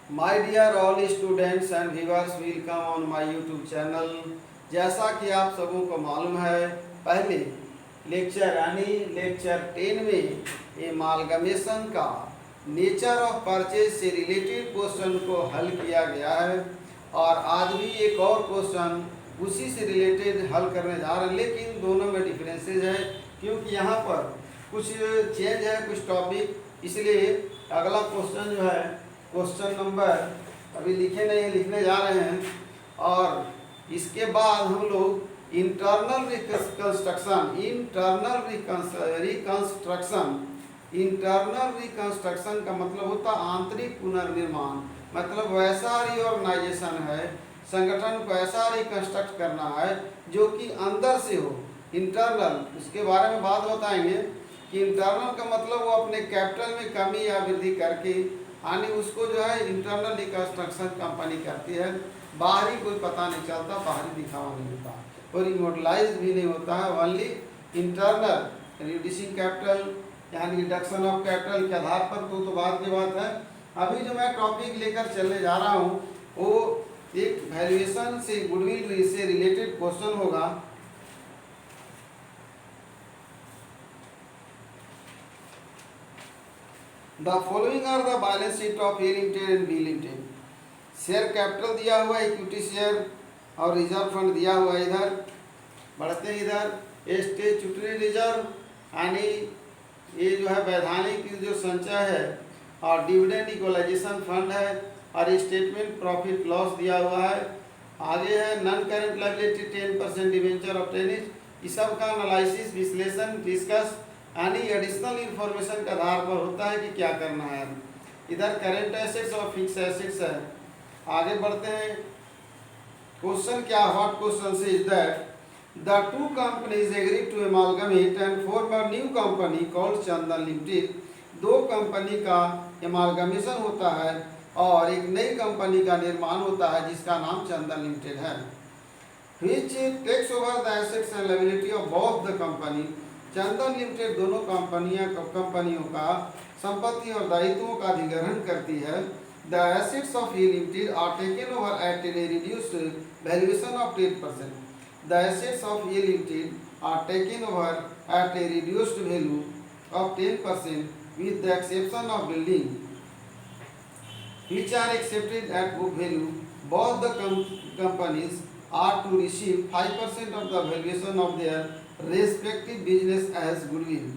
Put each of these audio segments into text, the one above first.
My dear all students and viewers, welcome on my YouTube channel. जैसा कि आप सबों को मालूम है, पहले लेक्चर यानी लेक्चर 10 में एमालगमेशन का नेचर ऑफ परचेज से रिलेटेड क्वेश्चन को हल किया गया है और आज भी एक और क्वेश्चन उसी से रिलेटेड हल करने जा रहे हैं, लेकिन दोनों में डिफरेंसेज है क्योंकि यहाँ पर कुछ चेंज है, कुछ टॉपिक, इसलिए अगला क्वेश्चन जो है क्वेश्चन नंबर अभी लिखे नहीं है, लिखने जा रहे हैं। और इसके बाद हम लोग इंटरनल रिकंस्ट्रक्शन का मतलब होता आंतरिक पुनर्निर्माण, मतलब वैसा रिऑर्गेनाइजेशन है, संगठन को ऐसा रिकंस्ट्रक्ट करना है जो कि अंदर से हो। इंटरनल, उसके बारे में बात बताएंगे कि इंटरनल का मतलब वो अपने कैपिटल में कमी या वृद्धि करके यानी उसको जो है इंटरनल रिकंस्ट्रक्शन कंपनी करती है। बाहरी कोई पता नहीं चलता, बाहरी दिखावा नहीं होता और इमोटलाइज भी नहीं होता है। ओनली इंटरनल रिड्यूसिंग कैपिटल यानी रिडक्शन ऑफ कैपिटल के आधार पर तो बात की बात है। अभी जो मैं टॉपिक लेकर चलने जा रहा हूँ वो एक वैल्यूएशन से गुडविल से रिलेटेड क्वेश्चन होगा। The following are the balance sheet of A limited and B limited. Share capital दिया हुआ है, इक्विटी शेयर और रिजर्व फंड दिया हुआ है। इधर बढ़ते हैं, इधर स्टैट्यूटरी रिजर्व यानी ये जो है वैधानिक जो संचय है और डिविडेंड इक्वलाइजेशन फंड है और स्टेटमेंट प्रॉफिट लॉस दिया हुआ है। आगे है non current liability 10% debenture of tennis. इस सब का एनालिसिस, विश्लेषण, डिस्कस यानी एडिशनल इंफॉर्मेशन के आधार पर होता है कि क्या करना है। इधर करेंट एसेट्स और फिक्स एसेट्स है। आगे बढ़ते हैं, क्वेश्चन क्या, what question is that the two companies agree to amalgamate and form a new company called Chandan limited. दो कंपनी का एमालगमेशन होता है और एक नई कंपनी का निर्माण होता है जिसका नाम चंदन लिमिटेड है। Which takes over the assets and liability of both the company. Chandan limited दोनों कंपनियों का संपत्ति और दायित्वों का अधिग्रहण करती है। The assets of A limited are taken over at a reduced valuation of 10%। The assets of A limited are taken over at a reduced value of 10% with the exception of building which are accepted at book value. Both the companies are to receive 5% of the valuation of their respective business as goodwill।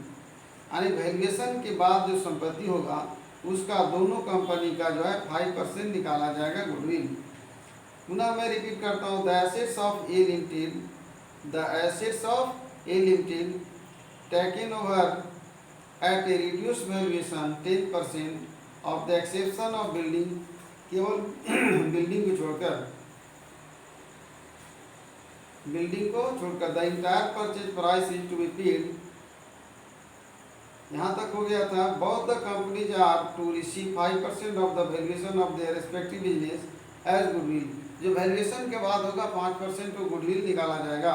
यानी valuation के बाद जो संपत्ति होगा उसका दोनों company का जो है 5% निकाला जाएगा गुडविल। पुनः मैं रिपीट करता हूँ, the assets of A limited taken over at a reduced valuation 10% of the exception of building, केवल बिल्डिंग को छोड़कर the entire purchase price is to be paid. यहाँ तक हो गया था। Both the companies are to receive 5% of the valuation of their respective business as goodwill. जो valuation के बाद होगा 5% को गुडविल निकाला जाएगा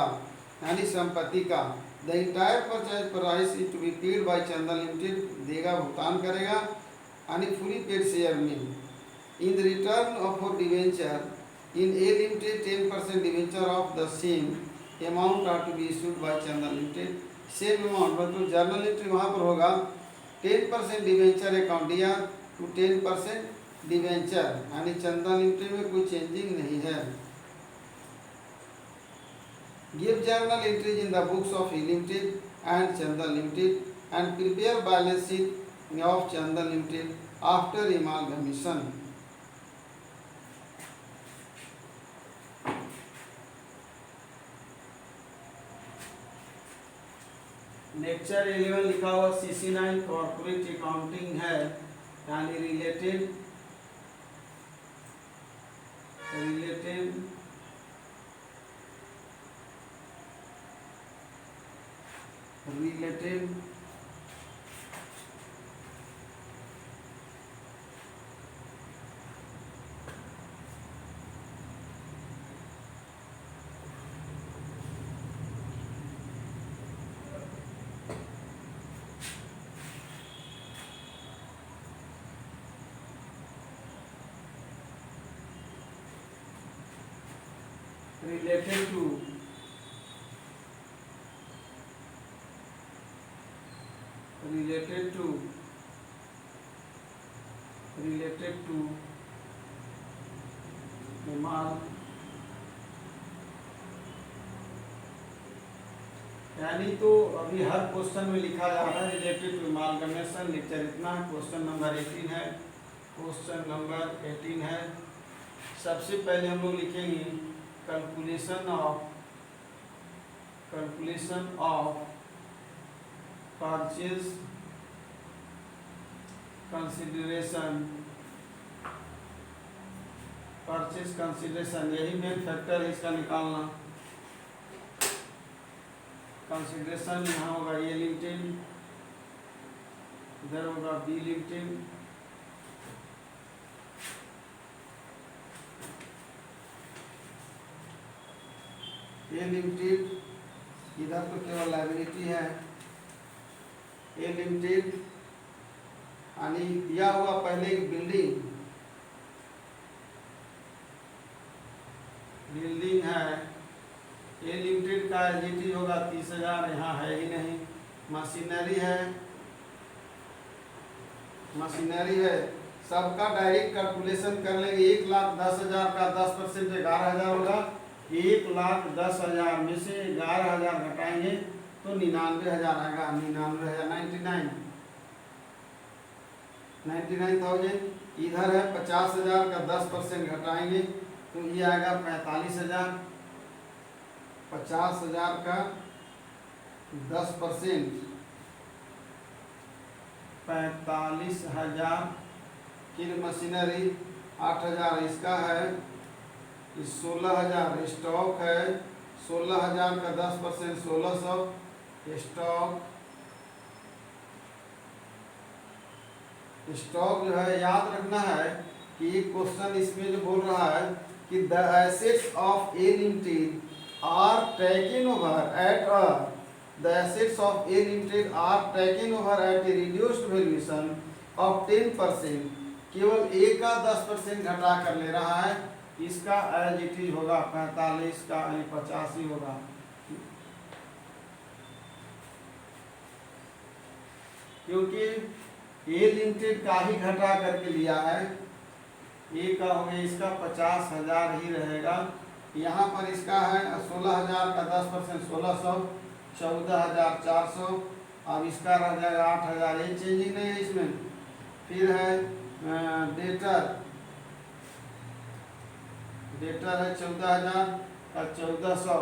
यानी संपत्ति का। The entire purchase price is to be paid by Chandan limited, देगा, भुगतान करेगा यानी फुली पेड शेयर में। In return of debenture in A limited 10% debenture of the same amount are to be issued by Chandan limited. Same amount मतलब journal entry वहाँ पर होगा 10% debenture account दिया टू 10% डिवेंचर यानी चंदन लिमिटेड में कोई चेंजिंग नहीं है। Give journal entries in the books of E Limited and Chandan Limited and prepare balance sheet of Chandan Limited after amalgamation। Lecture 11 लिखा हुआ CC9 कॉर्पोरेट अकाउंटिंग है यानी रिलेटेड related to माल, यानी तो अभी हर क्वेश्चन में लिखा जा रहा है रिलेटेड टू अमालगमेशन। लेक्चर इतना है, क्वेश्चन नंबर 18 है। क्वेश्चन नंबर 18 है, सबसे पहले हम लोग लिखेंगे कैलकुलेशन ऑफ परचेज कंसिडरेशन, यही मेन फैक्टर है इसका निकालना। कंसिडरेशन यहाँ होगा ए लिमिटेड, इधर होगा बी लिमिटेड, ए लिमिटेड, इधर तो केवल लायबिलिटी है। ए लिमिटेड यानी दिया हुआ पहले एक बिल्डिंग है, ए लिमिटेड का एलजीटी होगा 30,000, यहाँ है ही नहीं। मशीनरी है, सबका डायरेक्ट कैलकुलेशन कर लेंगे। 1,10,000 का 10% 11,000 होगा। 1,10,000 में से 11,000 घटाएंगे तो 99,000 आएगा। 99,000। इधर है 50,000 का 10% घटाएंगे तो ये आएगा 45,000। 50,000 का 10% 45,000। फिर मशीनरी 8,000 इसका है, 16,000 स्टॉक है। 16,000 का 10% 1,600 स्टॉक जो है याद रखना है कि एक क्वेश्चन इसमें जो बोल रहा है कि the assets of A limited are taken over at a reduced valuation of 10%। केवल ए का 10% घटा कर ले रहा है, इसका एज इट इज होगा 45 का 85 होगा। क्योंकि ए लिमिटेड का ही घटा करके लिया है, ए का हो गया, इसका 50,000 ही रहेगा। यहाँ पर इसका है 16,000 का 10% 1,600, 14,400। अब इसका रह जाएगा 8,000, ये चेंजिंग नहीं है इसमें। फिर है डेटर है 14,000 का 1,400,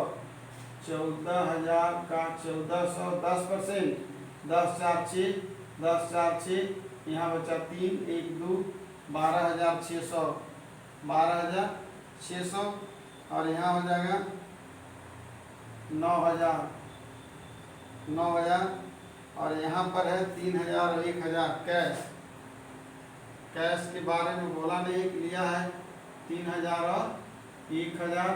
14,000 का 1,400 10%, 10,400 10,400, यहाँ बचा 3 1 2 12,600, 12,600। और यहाँ हो जाएगा 9,000। और यहाँ पर है 3,000 और 1,000 कैश के बारे में बोला नहीं, लिया है 3,000 और 1,000।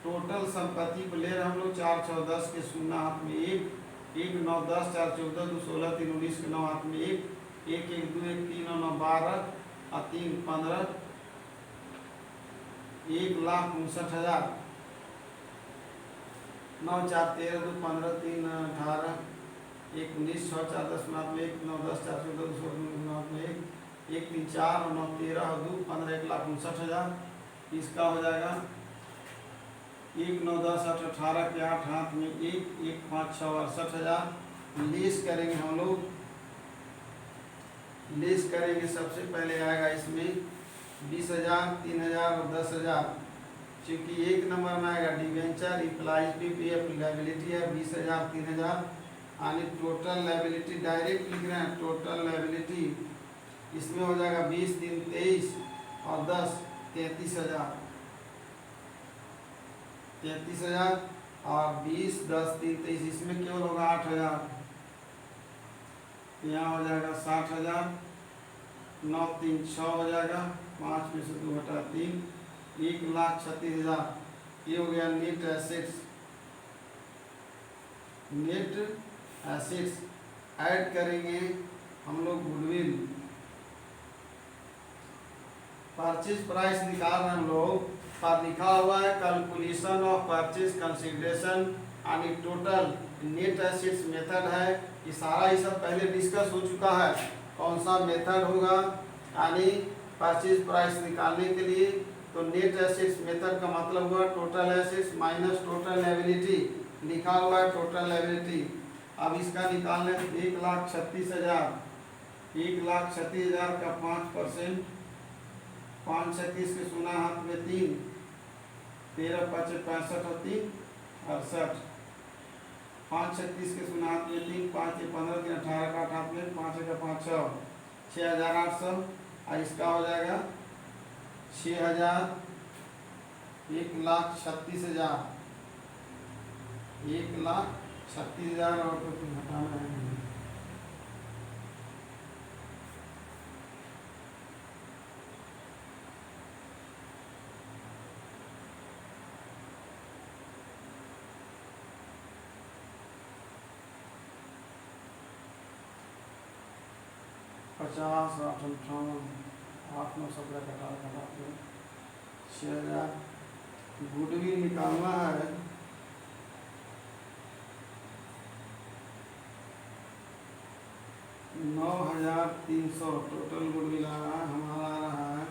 टोटल संपत्ति को ले रहे हम लोग 4 6 10 के 0 हाथ में 1 1 9 10 4 14 2 16 3 19 के 9 हाथ में 1 1 1 2 1 3 9 12 और 3 15, 1,59,000। 9 4 13 2 15 3 18 1 19 6 4 10 हाथ में 1 9 10 4 14 2 16 हाथ में 1 1 3 4 और 9 13 और 2 15, 1,59,000। इसका हो जाएगा 1 9 10 8 18 के 8 हाथ में 1 1 5 6 68,000। लेस करेंगे हम लोग, लेस करेंगे। सबसे पहले आएगा इसमें 20,000 3,000 और 10,000। चूँकि एक नंबर में आएगा डिवेंचर इम्प्लाइज पीपीएफ लायबिलिटी है 20,000 3,000, यानी टोटल लायबिलिटी डायरेक्ट लिख रहे हैं। टोटल लायबिलिटी इसमें हो जाएगा 20 3 23 और 10 33,000। 33,000 और 20 10 3 23, इसमें केवल होगा 8,000। यहाँ हो जाएगा 60,000। 9 3 6 हो जाएगा, 5 में से 2 घटा 3, 1,36,000। ये हो गया net assets. Net assets add करेंगे हम लोग गुडविल। परचेज प्राइस निकाल रहे हैं हम लोग, पर लिखा हुआ है कैलकुलेशन ऑफ परचेज कंसीडरेशन यानी टोटल नेट एसेट्स मेथड है। ये सारा ये सब पहले डिस्कस हो चुका है, कौन सा मेथड होगा यानी परचेज प्राइस निकालने के लिए। तो नेट एसेट्स मेथड का मतलब हुआ total assets minus total liability, लिखा हुआ है टोटल लायबिलिटी। अब इसका निकालने 1,36,000, 1,36,000 का 5%, 5×36 के सुना हाथ में 3, 13×5 65 और 3 68, 5×36 के सुना हाथ में 3, 5 के 15 के 18 का हाथ में 5 का 5 6,800। और इसका हो जाएगा 6,000, 1,36,000, 1,36,000 और तो कुछ घटाना है। पचास 8 58 8 9 17 घटा 6,000। गुडविल निकालना है, $9,300 टोटल गुडविल आ रहा है हमारा, आ रहा है।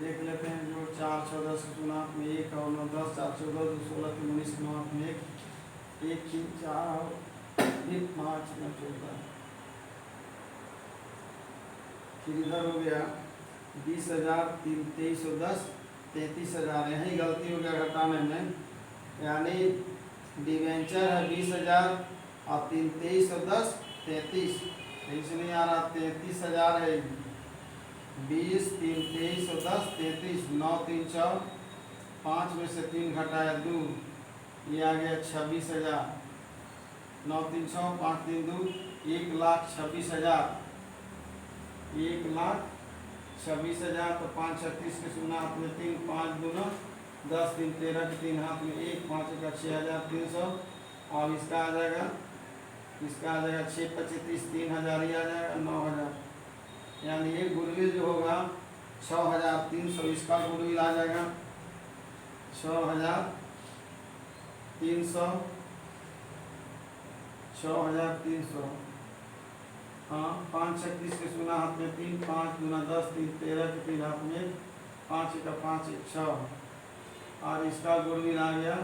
देख लेते हैं जो 4 14 से सुना में 1 और 9 10, 4 14 2 16 3 19 9 में 1 3 4 और 1 5 में 14। फिर इधर हो गया 20,000 2310 33,000, यही गलती हो गया घटाने में, यानी डिवेंचर है 20,000 और 3 2310 33, इसलिए आ रहा 33,000 है। 20 3 2310 33, 9 3 4 5 में से 3 घटाया 2, ये आ गया 26,000। 9 3 6 5 3 2 1,26,000, 1,26,000। तो 5×36 के सुना हाथ में 3, 5 दूना 10 3 13 के 3 हाथ में 1, 5 का 6,300। और इसका आ जाएगा 6×25 3,000 ही आ जाएगा 9,000, यानी ये गुडविल जो होगा 6,300, इसका गुडविल आ जाएगा 6,300, 6,300। हाँ 5×36 के सुना हाथ में 3, 5 दूना 10 3 13 के 3 हाथ में 5 का 5 6, और इसका गुडविल आ गया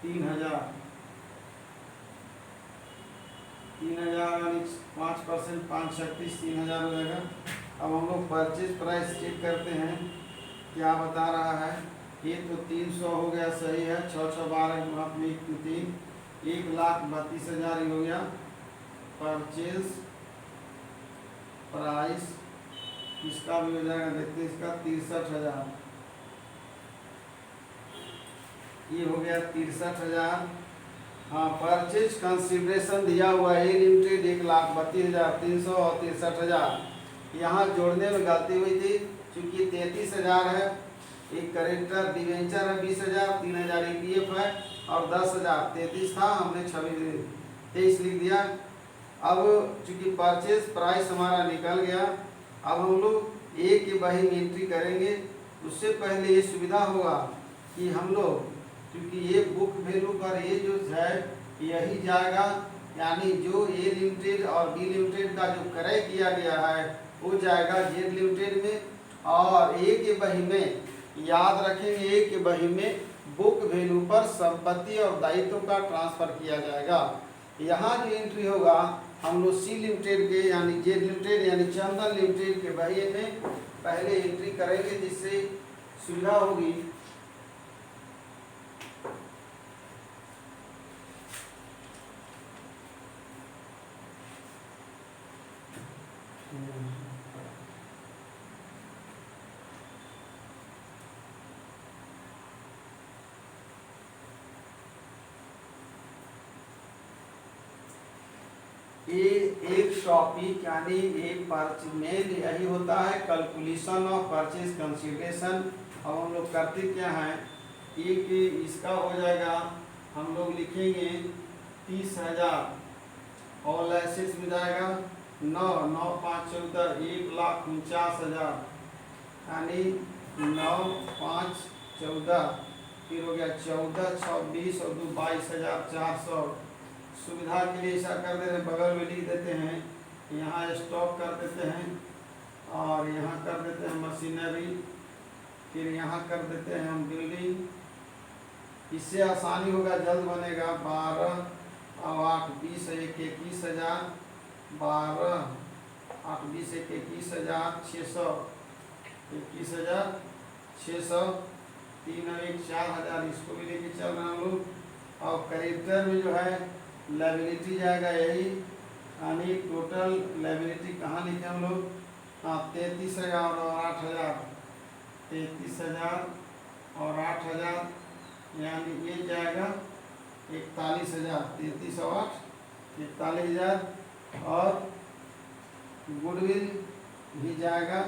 3,000, 3,000 यानी 5%, 5×36 3,000 हो जाएगा। अब हम लोग परचेज प्राइस चेक करते हैं क्या बता रहा है। ये तो 300 हो गया, सही है। 6 6 12 हाथ में 1 3, 1,32,000 हो गया परचेज प्राइस। इसका भी हो जाएगा, देखते हैं इसका 63,000, ये हो गया 63,000। हाँ परचेज कंसिडरेशन दिया हुआ है लिमिटेड 1,32,300 और 63,000। यहाँ जोड़ने में गलती हुई थी, चूँकि 33,000 है, एक करेक्टर डिवेंचर है 20,000, 3,000 EPF है और 10,000 33 था, हमने 23 लिख दिया। अब चूँकि परचेज प्राइस हमारा निकल गया, अब हम लोग ए की बही में एंट्री करेंगे। उससे पहले ये सुविधा होगा कि हम लोग, क्योंकि ये बुक वैल्यू पर ये जो है यही जाएगा, यानी जो ए लिमिटेड और बी लिमिटेड का जो क्रय किया गया है वो जाएगा जेड लिमिटेड में, और ए के बही में याद रखेंगे, ए के बही में बुक वैल्यू पर संपत्ति और दायित्व का ट्रांसफर किया जाएगा। यहाँ जो एंट्री होगा हम लोग सी लिमिटेड के यानी जेड लिमिटेड यानी चंदन लिमिटेड के बही में पहले एंट्री करेंगे, जिससे सुविधा होगी। ये एक टॉपिक यानी एक मेन यही होता है कैलकुलेशन ऑफ परचेज कंसीडरेशन। अब हम लोग करते क्या है, एक इसका हो जाएगा, हम लोग लिखेंगे 30,000 ऑल एसेट्स में जाएगा 9 9 5 14 1,49,000, यानी 9, 5, 14, फिर हो गया 14, 26 और 2 22,400। सुविधा के लिए ऐसा कर देते हैं, बगल में लिख देते हैं, यहाँ स्टॉप कर देते हैं और यहाँ कर देते हैं मशीनरी, फिर यहाँ कर देते हैं हम बिल्डिंग। इससे आसानी होगा, जल्द बनेगा। 12 और 8, 20, 1, 21,000, 12, 8, 20, 1, 21,600, 21,600, 3 और 1, 4,000। इसको भी लेके चल रहे हैं हम लोग। और क्रेडिटर में जो है लायबिलिटी जाएगा यही, यानी टोटल लायबिलिटी कहाँ लिखे हम लोग, 33,000 और 8,000, 33,000 और 8,000, यानी ये जाएगा 41,000, 33 और 8, 41,000। और गुडविल भी जाएगा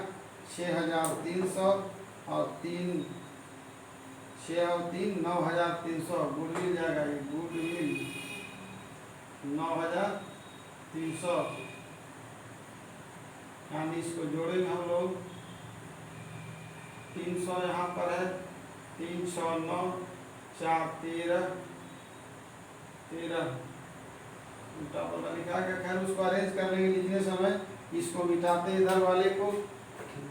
6,300 और 3, 6 और 3, 9,300। गुडविल जाएगा, ये गुडविल 9,300, यानी इसको जोड़ेंगे हम लोग। 300 यहाँ पर है, 3, 6, 9, 4, 13, 13 उल्टा पल्ला लिखा के, खैर उसको अरेंज कर लेंगे लिखने समय। इसको मिटाते हैं इधर वाले को।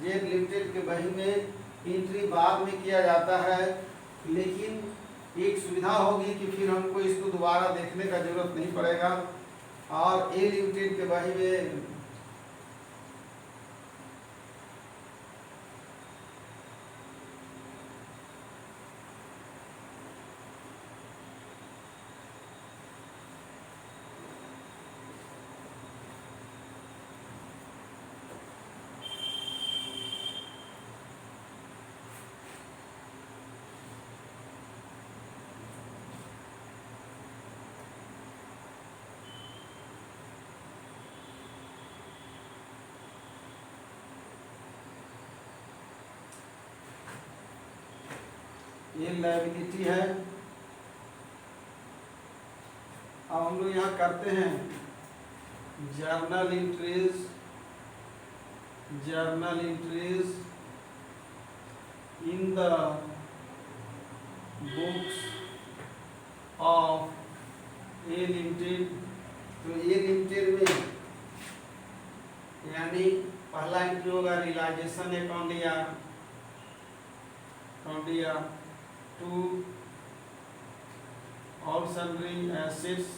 जेड लिमिटेड के बही में एंट्री बाद में किया जाता है, लेकिन एक सुविधा होगी कि फिर हमको इसको दोबारा देखने का जरूरत नहीं पड़ेगा। और ए लिमिटेड के बही में ये लायबिलिटी है। अब हम लोग यहाँ करते हैं journal entries, journal entries in the books of A limited. तो ए लिमिटेड में यानी पहला एंट्री होगा रियलाइजेशन अकाउंट या to all sundry assets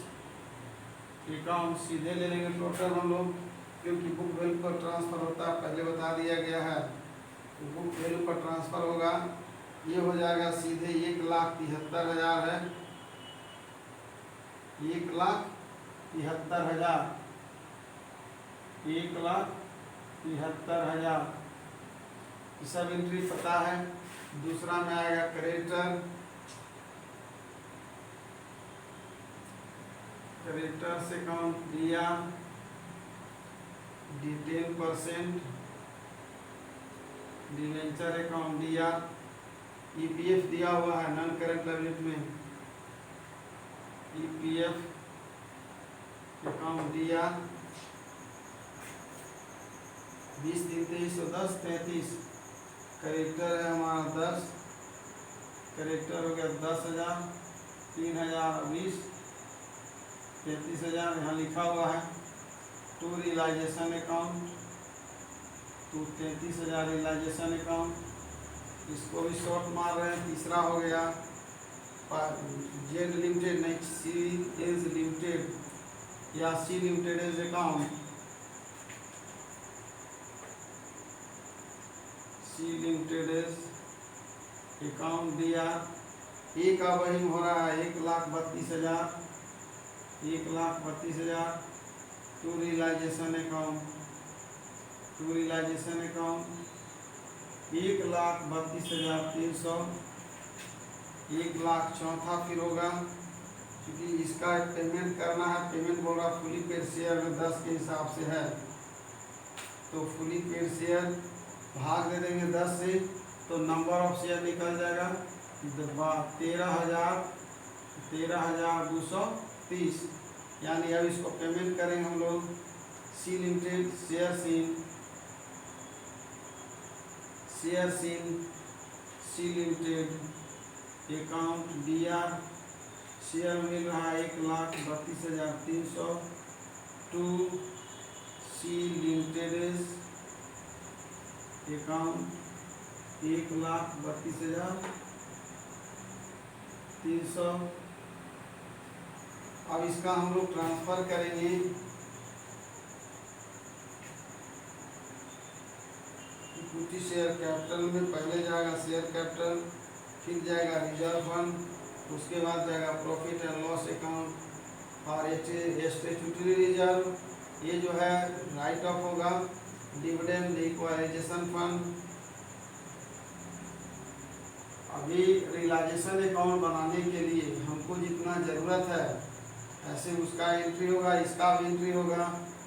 account सीधे ले लेंगे टोटल हम लोग, क्योंकि बुक वैल्यू पर ट्रांसफर होता है, पहले बता दिया गया है। तो बुक वैल्यू पर ट्रांसफर होगा, ये हो जाएगा सीधे 1,73,000 है, 1,73,000, 1,73,000 ये सब एंट्री पता है। दूसरा में आएगा क्रेडिटर, क्रेडिटर से अकाउंट दिया D10%, डिवेंचर अकाउंट दिया, EPF दिया हुआ है नॉन करेंट लायबिलिटी में, EPF अकाउंट दिया 20 दिन 23 और 10 33। क्रेडिटर है हमारा 10, क्रेडिटर हो गया 10,000, 3,000, 20, 33,000 यहाँ लिखा हुआ है। टू रियलाइजेशन अकाउंट, तो 33,000 रियलाइजेशन अकाउंट, इसको भी शॉर्ट मार रहे हैं। तीसरा हो गया जेड लिमिटेड, नहीं सी एज लिमिटेड या C limited as account, C limited as account दिया। एक का वही हो रहा है 1,32,000, 1,32,000। To realisation account, to realisation account 1,32,300, 1,00,000 चौथा फिर होगा, क्योंकि इसका पेमेंट करना है। पेमेंट बोल रहा फुली पेड शेयर में 10 के हिसाब से है, तो फुली पेड शेयर भाग दे देंगे 10 से, तो नंबर ऑफ शेयर निकल जाएगा 13,230। यानी अब इसको पेमेंट करेंगे हम लोग। C limited shares in shares in C limited account BR share मिल रहा है 1,32,300 टू सी लिमिटेड अकाउंट 1,32,300। अब इसका हम लोग ट्रांसफर करेंगे इक्विटी शेयर कैपिटल में। पहले जाएगा शेयर कैपिटल, फिर जाएगा रिजर्व फंड, उसके बाद जाएगा प्रॉफिट एंड लॉस अकाउंट और स्टैट्यूटरी रिजर्व। ये जो है राइट ऑफ होगा, डिविडेंड इक्वलाइजेशन फंड। अभी रियलाइजेशन अकाउंट बनाने के लिए हमको जितना ज़रूरत है ऐसे उसका एंट्री होगा, इसका भी एंट्री होगा।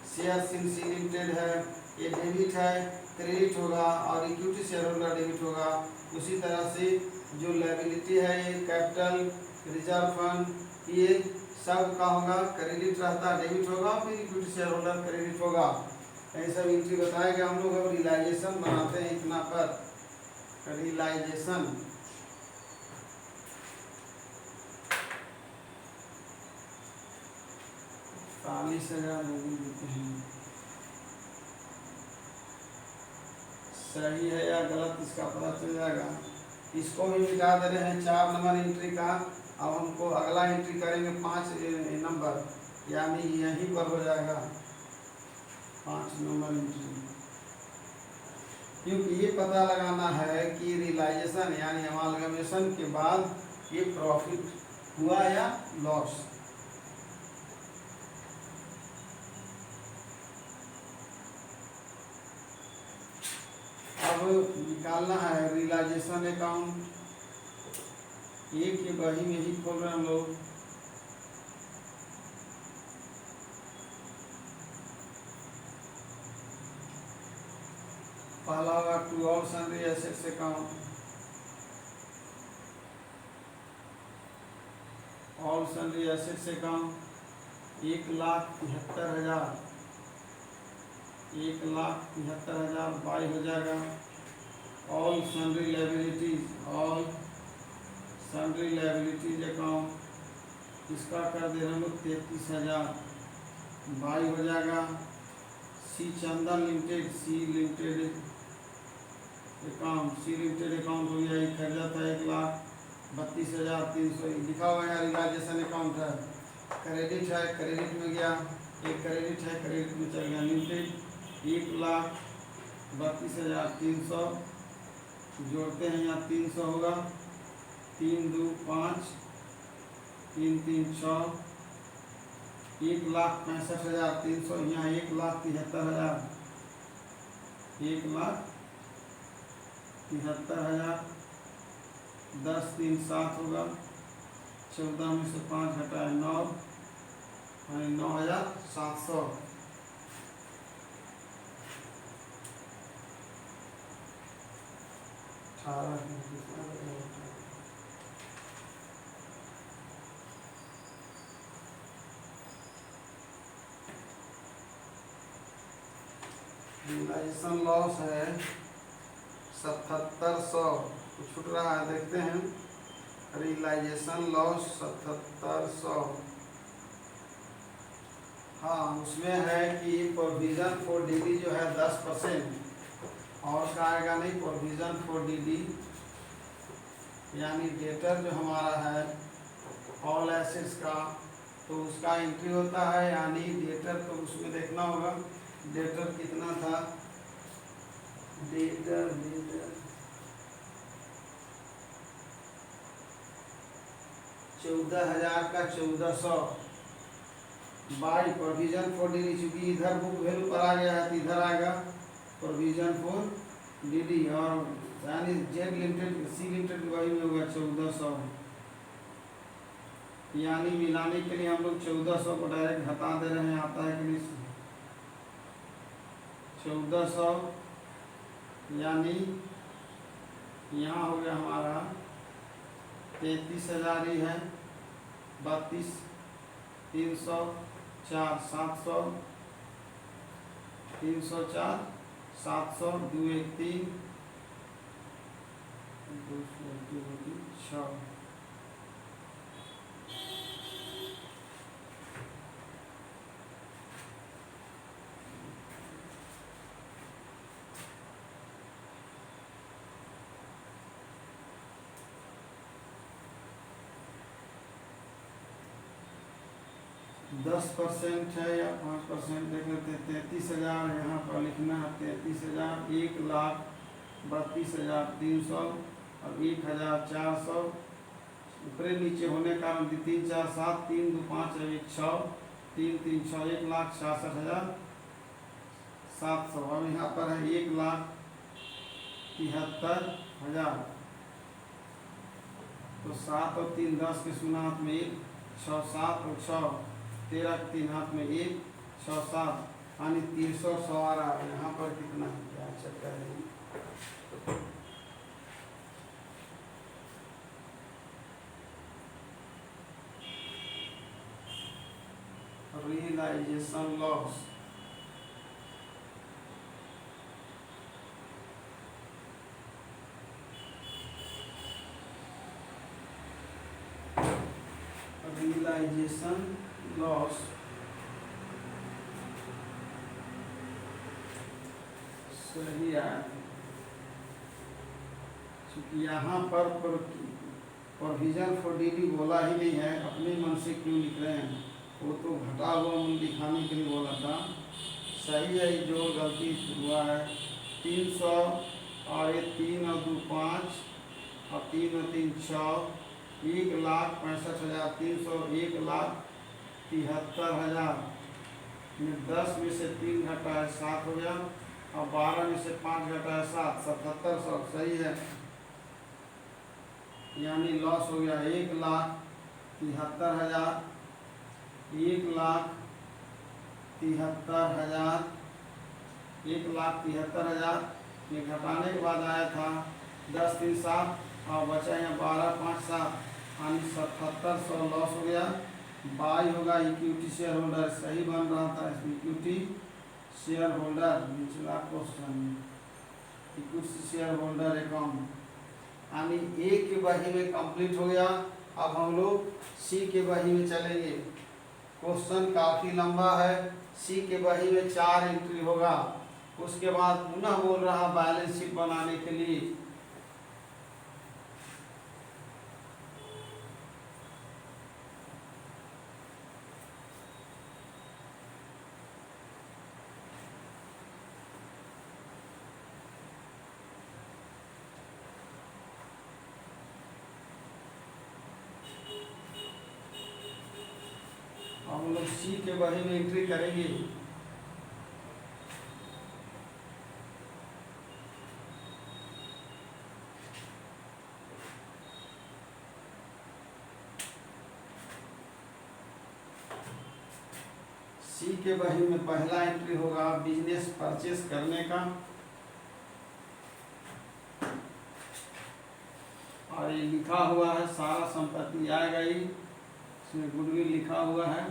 शेयर्स इन सी लिमिटेड है, ये डेबिट है, क्रेडिट होगा और इक्विटी शेयर होल्डर डेबिट होगा। उसी तरह से जो लायबिलिटी है ये कैपिटल, रिजर्व फंड, ये सब का होगा, क्रेडिट रहता डेबिट होगा, फिर इक्विटी शेयर होल्डर क्रेडिट होगा। यही सब एंट्री बताएगा। हम लोग अब रियलाइजेशन बनाते हैं इतना पर रियलाइजेशन। चालीस हजार देते हैं, सही है या गलत इसका पता चल जाएगा। इसको भी मिटा दे रहे हैं 4 नंबर एंट्री का। अब हमको अगला एंट्री करेंगे 5 नंबर, यानी यहीं पर हो जाएगा 5 नंबर एंट्री। क्योंकि ये पता लगाना है कि रियलाइजेशन यानी अमालगमेशन के बाद ये प्रॉफिट हुआ या लॉस। अब निकालना है रियलाइजेशन अकाउंट। एक के बही में ही खोल रहे हैं हम लोग। पहला होगा to all sundry assets account. All sundry assets account 1,73,000 by हो जाएगा। All sundry liabilities, all sundry liabilities account इसका कर दे रहे हैं लोग 33,000 बाई हो जाएगा। सी चंदन लिमिटेड, सी लिमिटेड अकाउंट हो गया, ये खर्चा था 1,32,300 लिखा हुआ है। रियलाइजेशन अकाउंट है, क्रेडिट है, क्रेडिट में गया, एक क्रेडिट है, क्रेडिट में चल गया। लिमिटेड 1,32,300 जोड़ते हैं, यहाँ 300 होगा, 3 2 5 3 3 6 1,65,300। यहाँ 1,73,000 10 3 7 होगा, 14 में से 5 घटाए 9 यानी 9,700। रियलाइजेशन लॉस है 7,700, छूट रहा है, देखते हैं। रियलाइजेशन लॉस 7,700, हाँ उसमें है कि प्रोविजन फॉर डीडी जो है 10% और का आएगा नहीं। प्रोविजन फॉर डीडी यानी डेटर जो हमारा है ऑल एसेट्स का, तो उसका एंट्री होता है, यानी डेटर तो उसमें देखना होगा डेटर कितना था। डेटर 14,000 का 1,400 बाई प्रोविजन फॉर डीडी, चूंकि इधर बुक वैल्यू पर आ गया है तो इधर आएगा प्रोविजन फॉर डीडी। और यानी जेड लिमिटेड, सी लिमिटेड की वही में होगा 1,400। यानी मिलाने के लिए हम लोग 1,400 को डायरेक्ट हटा दे रहे हैं, आता है कि नहीं। 1,400 यानी यहाँ हो गया हमारा 33,000 ही है, 32 304 700 304 700 2 1 3 2 6। दस % है या 5% देख लेते हैं। 33,000 यहाँ पर लिखना है। 33,000, 1,32,300 और 1,400 ऊपरे नीचे होने का 3 4 7 3 2 5 1 6 3 3 6 1,66,700। अब यहाँ पर है 1,73,000। तो 7 और 3 10 के सुना हाथ में 1 6 7 और 6 13 के 3 हाथ में 1 6 7 यानी 300 100 आ रहा है। यहाँ पर कितना है क्या चक्कर है। रियलाइजेशन लॉस सही आया। क्योंकि यहाँ पर प्रोविजन फॉर डीडी बोला ही नहीं है, अपने मन से क्यों लिख रहे हैं। वो तो घटा हुआ मूल्य दिखाने के लिए बोला था। सही है, जो गलती हुआ है 300 और ये 3 और 2 5 और 3 और 3 6 1,65,300 1,73,000 में 10 में से 3 घटा है 7 हो गया और 12 में से 5 घटा है 7 77,000 सही है। यानी लॉस हो गया 1,73,000 1,73,000 1,73,000 में घटाने के बाद आया था 10 3 7 और बचा यहाँ 12 5 7 यानी 77,000 लॉस हो गया। बाई होगा इक्विटी शेयर होल्डर, सही बन रहा था इसमें इक्विटी शेयर होल्डर। निचला question equity share holder account यानी ए के बही में कंप्लीट हो गया। अब हम लोग सी के बही में चलेंगे। क्वेश्चन काफ़ी लंबा है। सी के बही में 4 एंट्री होगा। उसके बाद पुनः बोल रहा बैलेंस शीट बनाने के लिए। हम लोग सी के बही में एंट्री करेंगे। सी के बही में पहला एंट्री होगा बिजनेस परचेस करने का। और ये लिखा हुआ है सारा संपत्ति आएगा ही। इसमें गुडविल लिखा हुआ है।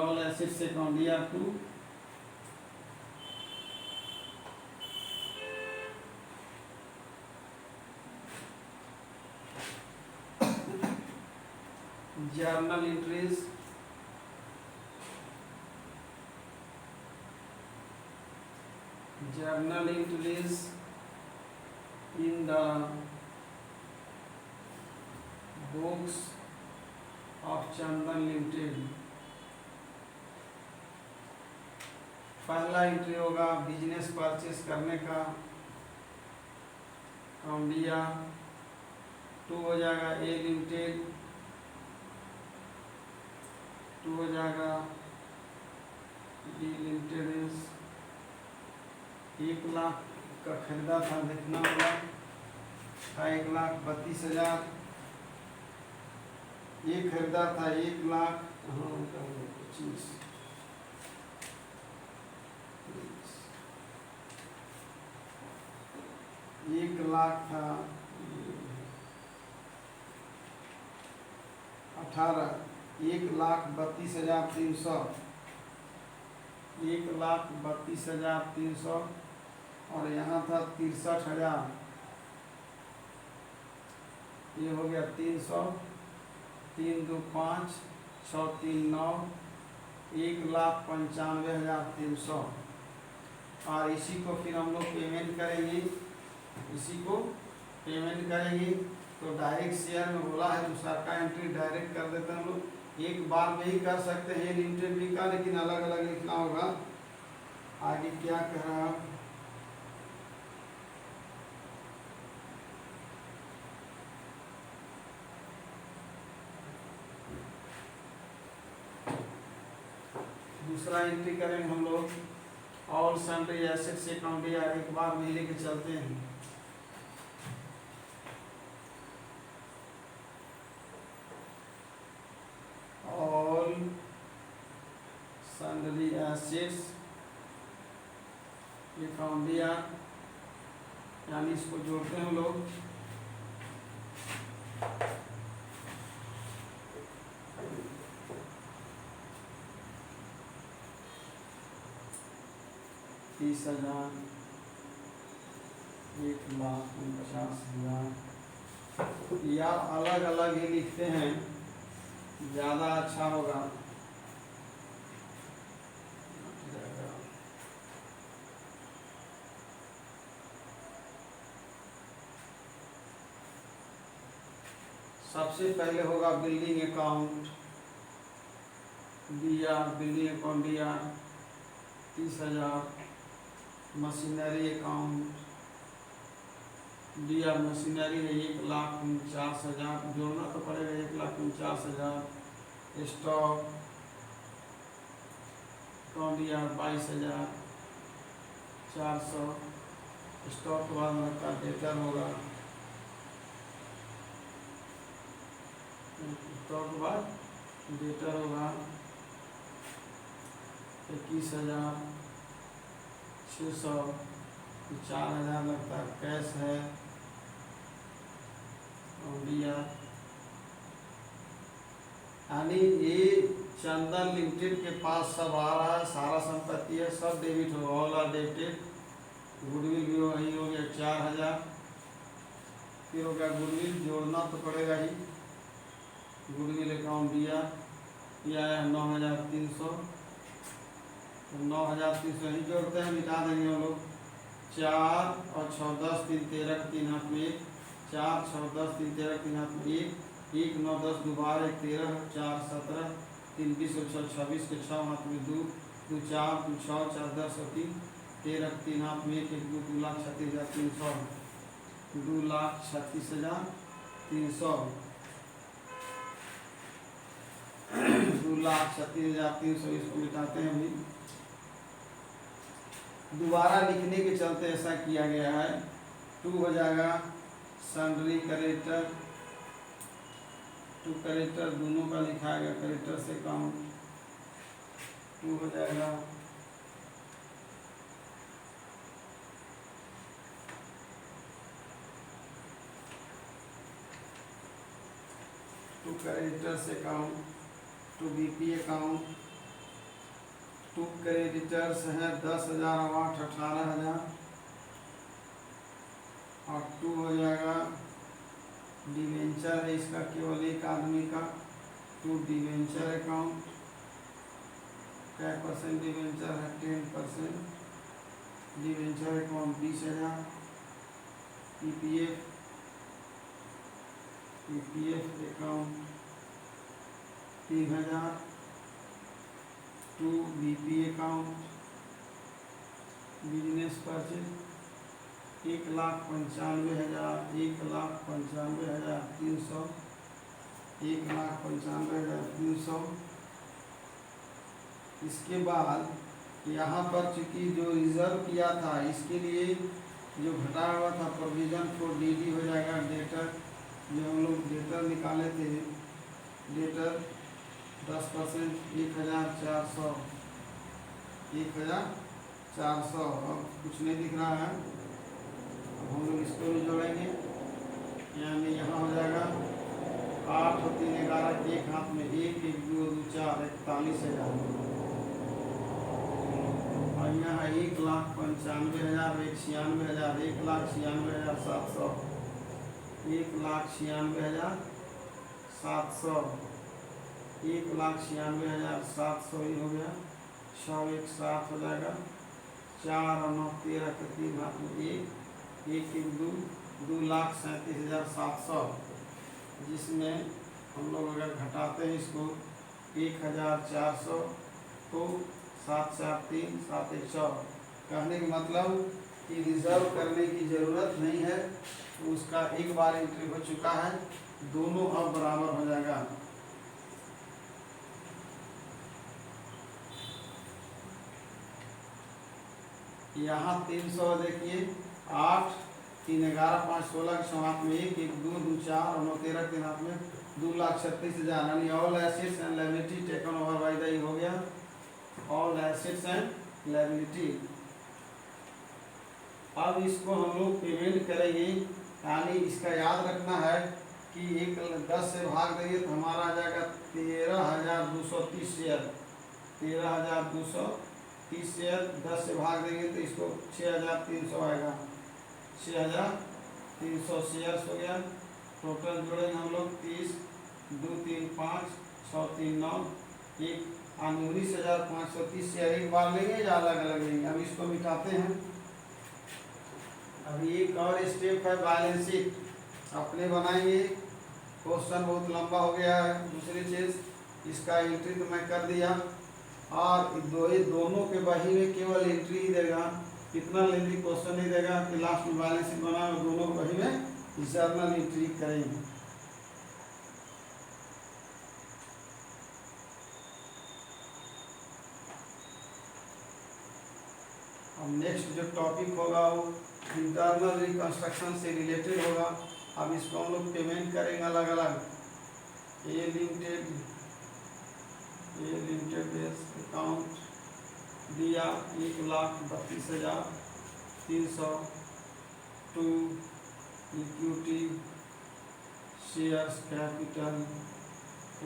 All assets account year 2। Journal entries in the books of Chandan limited. पहला एंट्री होगा बिजनेस परचेस करने का काउंडिया। 2 हो जाएगा ए लिमिटेड। 2 हो जाएगा बी लिमिटेड। 1 लाख का खरीदा था, देखना होगा 1,32,000। ये खरीदा था 1 लाख 25। 1 लाख था 18। 1,32,300। 1,32,300 और यहाँ था 63,000। ये हो गया 300, 3 2 5 6 3 9, 1,95,300। और इसी को फिर हम लोग पेमेंट करेंगे, इसी को पेमेंट करेंगे। तो डायरेक्ट शेयर में बोला है तो सबका एंट्री डायरेक्ट कर देते हैं हम लोग। एक बार में ही कर सकते हैं लिमिटेड भी का, लेकिन अलग अलग लिखना होगा। आगे क्या कह रहा है, दूसरा एंट्री करेंगे हम लोग। ऑल सन्ड्री एसेट्स अकाउंट यार एक बार में लेके चलते हैं। ऑल सन्ड्री एसेट्स अकाउंट यानी इसको जोड़ते हैं हम लोग। तीस 30,000, 1,50,000 या अलग अलग ही लिखते हैं, ज़्यादा अच्छा होगा। सबसे पहले होगा बिल्डिंग अकाउंट दिया, बिल्डिंग अकाउंट दिया 30,000। मशीनरी अकाउंट दिया, मशीनरी है 1,49,000, जोड़ना तो पड़ेगा 1,49,000। स्टॉक अकाउंट दिया 22,400। स्टॉक के बाद लगता डेटर होगा, स्टॉक के बाद डेटर होगा 21,600। 4,000 लगता है कैश है दिया। यानी ये चंदन लिमिटेड के पास सब आ रहा है, सारा संपत्ति है, सब डेबिट होगा, ऑल आर डेबिटेड। गुडविल भी वही हो गया 4,000। फिर हो गया गुडविल, जोड़ना तो पड़ेगा ही। गुडविल अकाउंट दिया, यह है 9,300। तो 9,300 ही जोड़ते हैं, मिटा देंगे हम लोग। 4 और 6 10 3 13 3 हाथ में 1, 4 6 10 3 13 3 हाथ में 1, 1 9 10 दोबारा 1 13, 4 17, 3 20 और 6 26 के 6 हाथ में 2, 2 4 2 6 4 10 और 3 13 3 हाथ में 1 1 2 2,36,300, 2,36,300, 2,36,300। इसको मिटाते हैं अभी। दोबारा लिखने के चलते ऐसा किया गया है। 2 हो जाएगा सन्ड्री क्रेडिटर, 2 क्रेडिटर दोनों का लिखाएगा, क्रेडिटर से अकाउंट 2 हो जाएगा। To creditors account, 2 BP account. 2 creditors है 10,000 और 8 18,000। और 2 हो जाएगा डिवेंचर है, इसका केवल एक आदमी का। 2 डिवेंचर अकाउंट, क्या परसेंट डिवेंचर है 10%। Debenture account 20,000। PPF account 3,000। 2 BP account business purchase 1,95,000, 1,95,300, 1,95,300। इसके बाद यहाँ पर चूँकि जो रिजर्व किया था इसके लिए जो घटाया हुआ था प्रोविजन फॉर डीडी हो जाएगा डेटर। जो हम लोग डेटर निकाले थे, डेटर 10% 1,400, 1,400। अब कुछ नहीं दिख रहा है, हम लोग इसको भी जोड़ेंगे। यानी यहाँ हो जाएगा 8 और 3 11 के एक हाथ में 1 1 2 2 4 41,000। और यहाँ 1,95,000, 1,96,000, 1,96,700, 1,96,700, 1,96,700 ही हो गया। 100 एक 7 हो जाएगा, 4 और 9 13 के 3 हाथ में 1, 1 1 2, 2,37,700, जिसमें हम लोग अगर घटाते हैं इसको 1,400 तो 7 4 3 7 1 100। कहने का मतलब कि रिजर्व करने की ज़रूरत नहीं है, तो उसका एक बार एंट्री हो चुका है, दोनों अब बराबर हो जाएगा। यहाँ 300 देखिए, 8 3 11 5 16 के 100 हाथ में 1 1 2 2 4 और 9 13 के हाथ में 2,36,000, यानी all assets and liability taken over by the हो गया, ऑल एसेट्स एंड लायबिलिटी। अब इसको हम लोग पेमेंट करेंगे, यानी इसका याद रखना है कि 10 से भाग देंगे तो हमारा आ जाएगा 13,230 शेयर, 13,230 शेयर। 10 से भाग देंगे तो इसको 6,300 आएगा, 6,300 शेयर्स हो गया। टोटल जोड़ेंगे हम लोग 30 2 3 5 6 3 9 1 19,530 शेयर एक बार लेंगे या अलग अलग लेंगे। अब इसको मिटाते हैं। अभी एक और स्टेप है, बैलेंस शीट अपने बनाएंगे। क्वेश्चन बहुत लंबा हो गया है। दूसरी चीज़, इसका एंट्री तो मैं कर दिया, और दोनों के बही में केवल एंट्री ही देगा, इतना लेंदी क्वेश्चन नहीं देगा कि लास्ट में बैलेंस शीट बना, दोनों के बही में जर्नल एंट्री करेंगे। अब नेक्स्ट जो टॉपिक होगा वो इंटरनल रिकंस्ट्रक्शन से रिलेटेड होगा। अब इसको हम लोग पेमेंट करेंगे अलग अलग। ए लिमिटेड अकाउंट दिया 1,32,300 to equity shares capital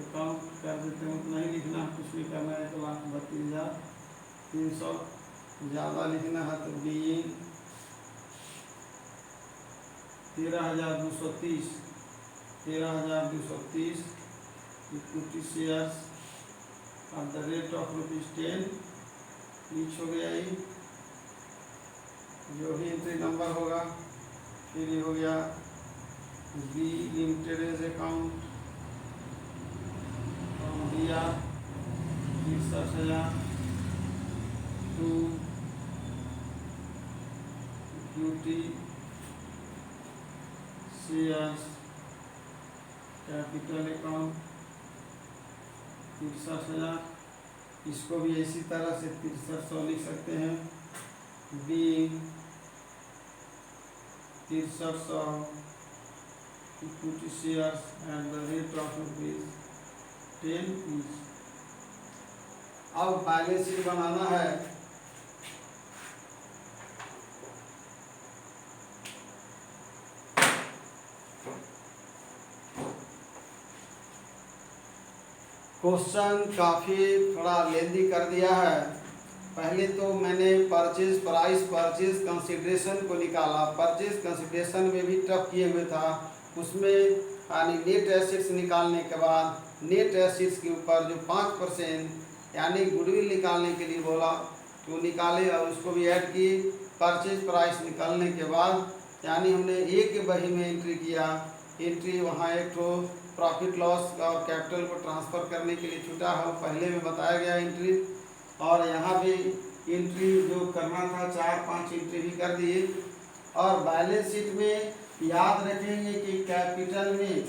account कर देते हैं, उतना ही लिखना, कुछ भी करना है। 1,32,300 ज़्यादा लिखना है तो being 13,230 equity shares at the rate of ₹10 each हो गया। ये जो भी एंट्री नंबर होगा, फिर ये हो गया बी लिमिटेड अकाउंट दिया 63,000 to equity shares capital account 63,000। इसको भी इसी तरह से 6300 लिख सकते हैं। बी 6300 equity shares at the rate of ₹10 each. अब बैलेंस शीट बनाना है। क्वेश्चन काफ़ी थोड़ा लेंदी कर दिया है। पहले तो मैंने परचेज प्राइस, परचेज कंसिडरेशन को निकाला। परचेज कंसिडरेशन में भी टफ किए हुए था, उसमें यानी नेट एसेट्स निकालने के बाद नेट एसेट्स के ऊपर जो 5% यानी गुडविल निकालने के लिए बोला तो निकाले, और उसको भी ऐड किए। परचेज प्राइस निकालने के बाद यानी हमने एक बही में एंट्री किया। एंट्री वहाँ एक तो प्रॉफिट लॉस और कैपिटल को ट्रांसफ़र करने के लिए छूटा है, पहले में बताया गया एंट्री। और यहाँ भी एंट्री जो करना था 4-5 एंट्री भी कर दिए। और बैलेंस शीट में याद रखेंगे कि कैपिटल में,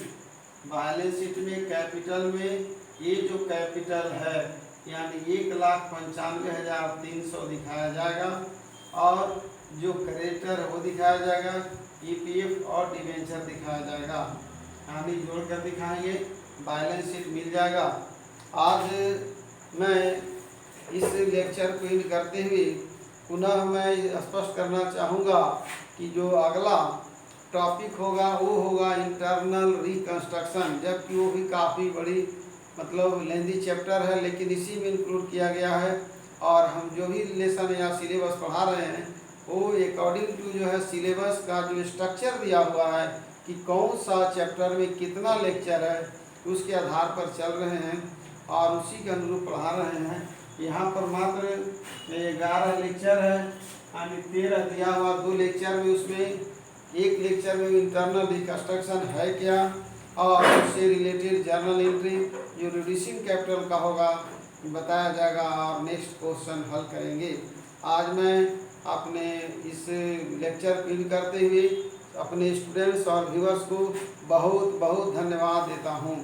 बैलेंस शीट में कैपिटल में ये जो कैपिटल है यानी 1,95,300 दिखाया जाएगा, और जो क्रेडिटर है वो दिखाया जाएगा, ईपीएफ और डिवेंचर दिखाया जाएगा, यानी जोड़कर दिखाएंगे, बैलेंस शीट मिल जाएगा। आज मैं इस लेक्चर को इन करते हुए पुनः मैं स्पष्ट करना चाहूँगा कि जो अगला टॉपिक होगा वो होगा इंटरनल रिकंस्ट्रक्शन, जबकि वो भी काफ़ी बड़ी मतलब लेंदी चैप्टर है, लेकिन इसी में इंक्लूड किया गया है। और हम जो भी लेसन या सिलेबस पढ़ा रहे हैं वो अकॉर्डिंग टू जो है सिलेबस का जो स्ट्रक्चर दिया हुआ है कि कौन सा चैप्टर में कितना लेक्चर है, उसके आधार पर चल रहे हैं और उसी के अनुरूप पढ़ा रहे हैं। यहाँ पर मात्र 11 लेक्चर है, यानी 13 दिया हुआ, 2 लेक्चर में, उसमें एक लेक्चर में इंटरनल रिकंस्ट्रक्शन है क्या और उससे रिलेटेड जर्नल एंट्री जो रिड्यूसिंग कैपिटल का होगा बताया जाएगा और नेक्स्ट क्वेश्चन हल करेंगे। आज मैं अपने इस लेक्चर को इन करते हुए अपने स्टूडेंट्स और व्यूअर्स को बहुत बहुत धन्यवाद देता हूँ।